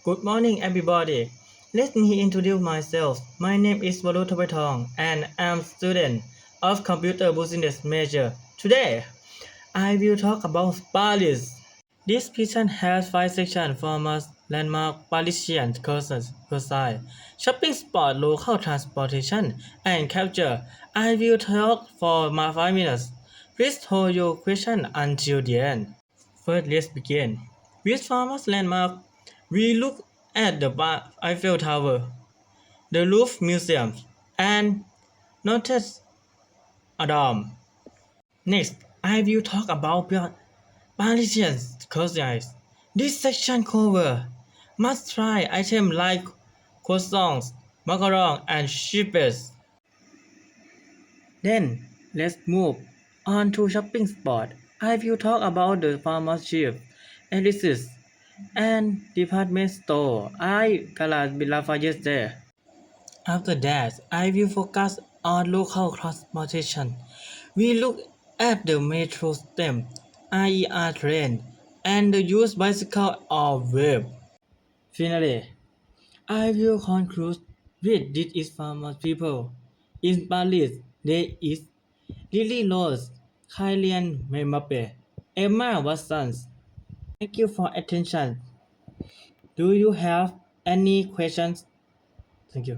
Good morning, everybody. Let me introduce myself. My name is Walu Thapaithong, and I'm student of Computer Business major. Today, I will talk about Paris. This section has 5 sections: famous landmark, Parisian cuisine, shopping spot, local transportation, and culture. I will talk for my 5 minutes. Please hold your question until the end. First, let's begin. With famous landmark, we look at the Eiffel Tower, the Louvre Museum, and Notre Dame. Next, I will talk about Parisian cuisine. This section covers must-try items like croissants, macarons, and chips. Then, let's move on to shopping spot. I will talk about the pharmacy, Elysis, and department store. I Galeries Lafayette there. After that, I will focus on local transportation. We look at the metro system, IER train, and the use bicycle or web. Finally, I will conclude with this is famous people. In Paris, there is Lily Rose, Kylian Mbappe, Emma Watson. Thank you for attention. Do you have any questions? Thank you.